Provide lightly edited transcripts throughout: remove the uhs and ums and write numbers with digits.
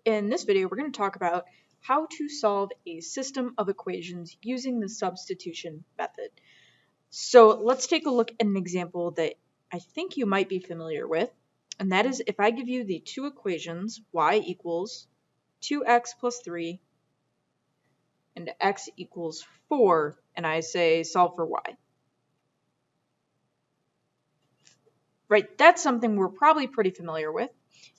In this video, we're going to talk about how to solve a system of equations using the substitution method. So let's take a look at an example that I think you might be familiar with, and that is if I give you the two equations, y equals 2x plus 3 and x equals 4, and I say solve for y. Right, that's something we're probably pretty familiar with,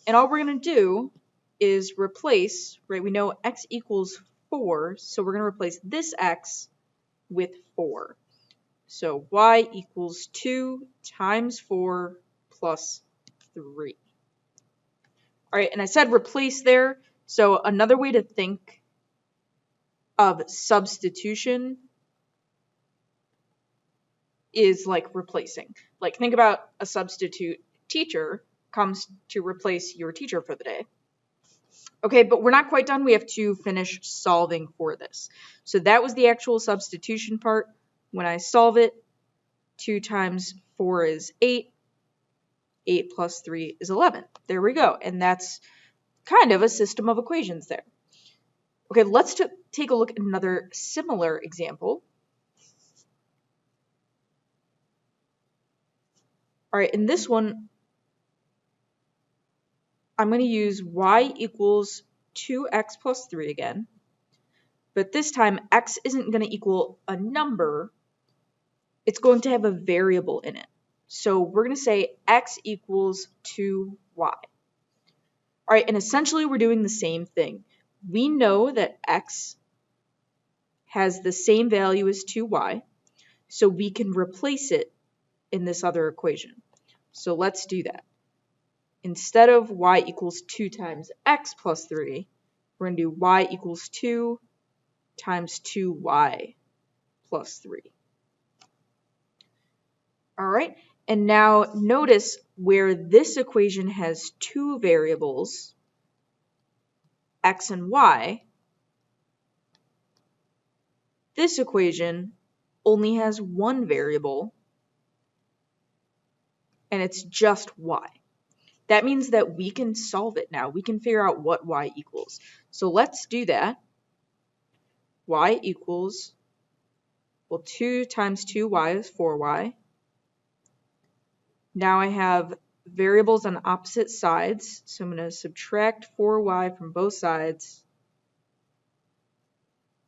and all we're going to do is replace, right, we know x equals 4, so we're going to replace this x with 4. So y equals 2 times 4 plus 3. All right, and I said replace there, so another way to think of substitution is like replacing. Like think about a substitute teacher comes to replace your teacher for the day. Okay, but we're not quite done. We have to finish solving for this. So that was the actual substitution part. When I solve it, 2 times 4 is 8. 8 plus 3 is 11. There we go. And that's kind of a system of equations there. Okay, let's take a look at another similar example. All right, in this one, I'm going to use y equals 2x plus 3 again. But this time, x isn't going to equal a number. It's going to have a variable in it. So we're going to say x equals 2y. All right, and essentially we're doing the same thing. We know that x has the same value as 2y, so we can replace it in this other equation. So let's do that. Instead of y equals 2 times x plus 3, we're going to do y equals 2 times 2y plus 3. All right, and now notice where this equation has two variables, x and y, this equation only has one variable, and it's just y. That means that we can solve it now. We can figure out what y equals. So let's do that. Y equals, well, 2 times 2y is 4y. Now I have variables on opposite sides, so I'm going to subtract 4y from both sides,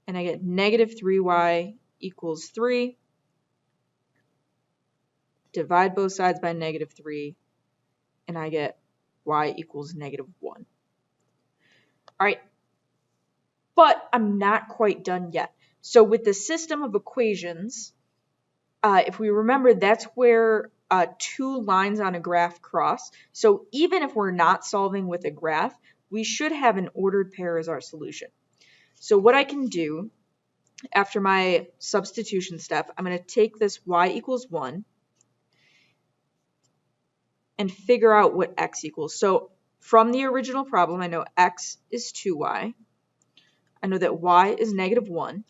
and I get negative 3y equals 3. Divide both sides by negative 3, and I get y equals negative 1. All right, but I'm not quite done yet. So with the system of equations, if we remember, that's where two lines on a graph cross. So even if we're not solving with a graph, we should have an ordered pair as our solution. So what I can do after my substitution step, I'm going to take this y equals 1 and figure out what x equals. So from the original problem, I know x is 2y. I know that y is negative 1.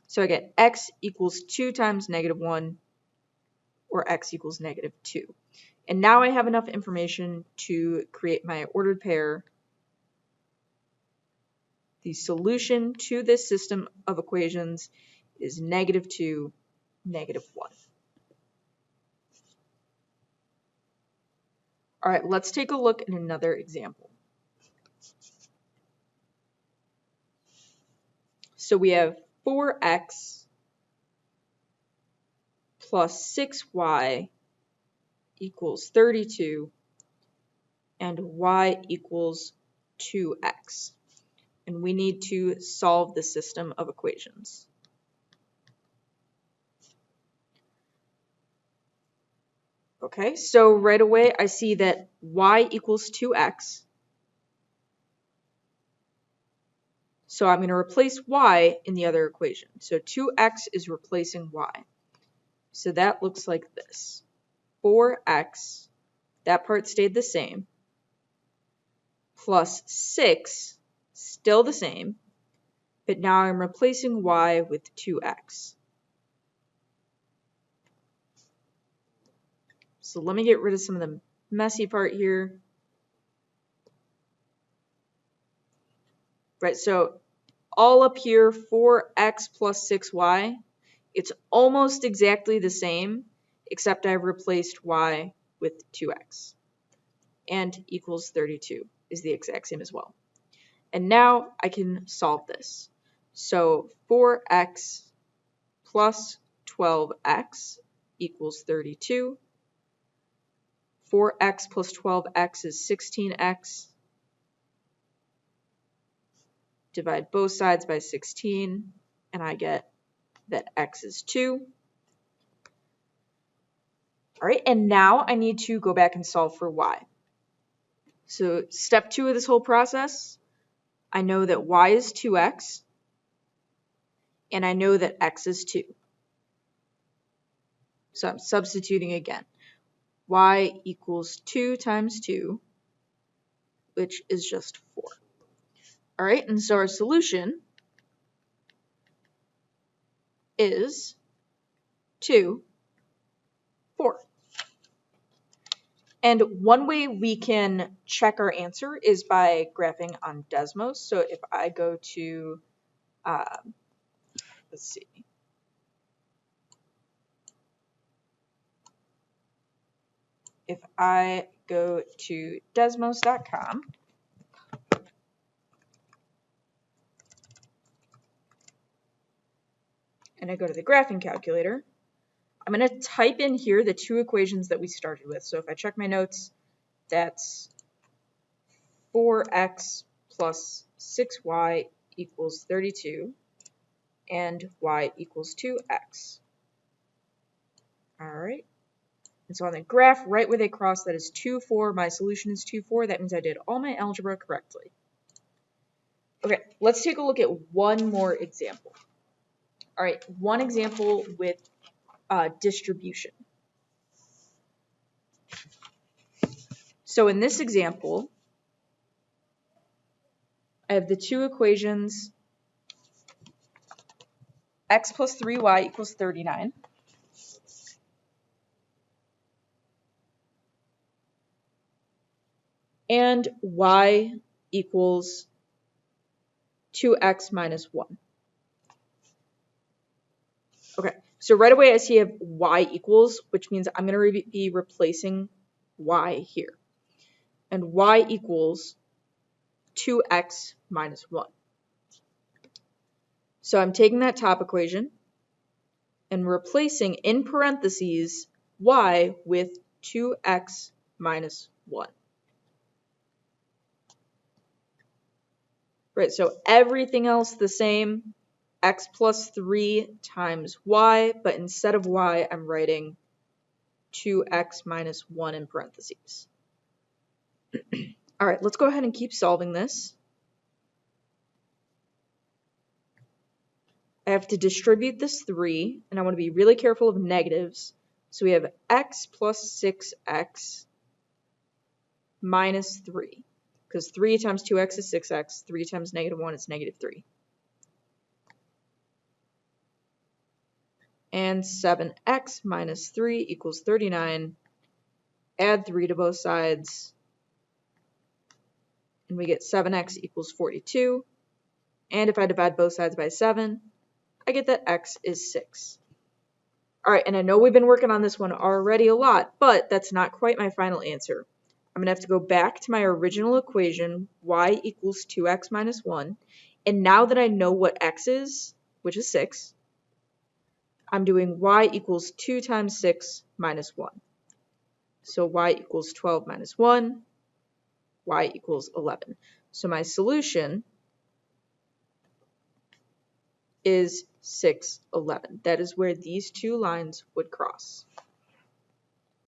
So I get x equals 2 times negative 1, or x equals negative 2. And now I have enough information to create my ordered pair. The solution to this system of equations is negative 2, negative 1. All right, let's take a look at another example. So we have 4x plus 6y equals 32, and y equals 2x. And we need to solve the system of equations. Okay, so right away I see that y equals 2x. So I'm going to replace y in the other equation. So 2x is replacing y. So that looks like this. 4x, that part stayed the same, plus 6, still the same, but now I'm replacing y with 2x. So let me get rid of some of the messy part here. right? So all up here, 4x plus 6y, it's almost exactly the same, except I've replaced y with 2x. And equals 32 is the exact same as well. And now I can solve this. So 4x plus 12x equals 32. 4x plus 12x is 16x. Divide both sides by 16, and I get that x is 2. All right, and now I need to go back and solve for y. So step 2 of this whole process, I know that y is 2x, and I know that x is 2. So I'm substituting again. Y equals 2 times 2, which is just 4. All right, and so our solution is 2, 4. And one way we can check our answer is by graphing on Desmos. So if I go to, let's see. If I go to desmos.com and I go to the graphing calculator, I'm going to type in here the two equations that we started with. So if I check my notes, that's 4x plus 6y equals 32 and y equals 2x. All right. And so on the graph, right where they cross, that is 2, 4. My solution is 2, 4. That means I did all my algebra correctly. Okay, let's take a look at one more example. All right, one example with distribution. So in this example, I have the two equations, x plus 3y equals 39. And y equals 2x minus 1. Okay, so right away I see I have y equals, which means I'm going to be replacing y here. And y equals 2x minus 1. So I'm taking that top equation and replacing in parentheses y with 2x minus 1. Right, so everything else the same, x plus 3 times y, but instead of y, I'm writing 2x minus 1 in parentheses. All right, let's go ahead and keep solving this. I have to distribute this 3, and I want to be really careful of negatives. So we have x plus 6x minus 3. Because 3 times 2x is 6x, 3 times negative 1 is negative 3. And 7x minus 3 equals 39. Add 3 to both sides, and we get 7x equals 42. And if I divide both sides by 7, I get that x is 6. All right, and I know we've been working on this one already a lot, but that's not quite my final answer. I'm going to have to go back to my original equation, y equals 2x minus 1. And now that I know what x is, which is 6, I'm doing y equals 2 times 6 minus 1. So y equals 12 minus 1, y equals 11. So my solution is 6, 11. That is where these two lines would cross.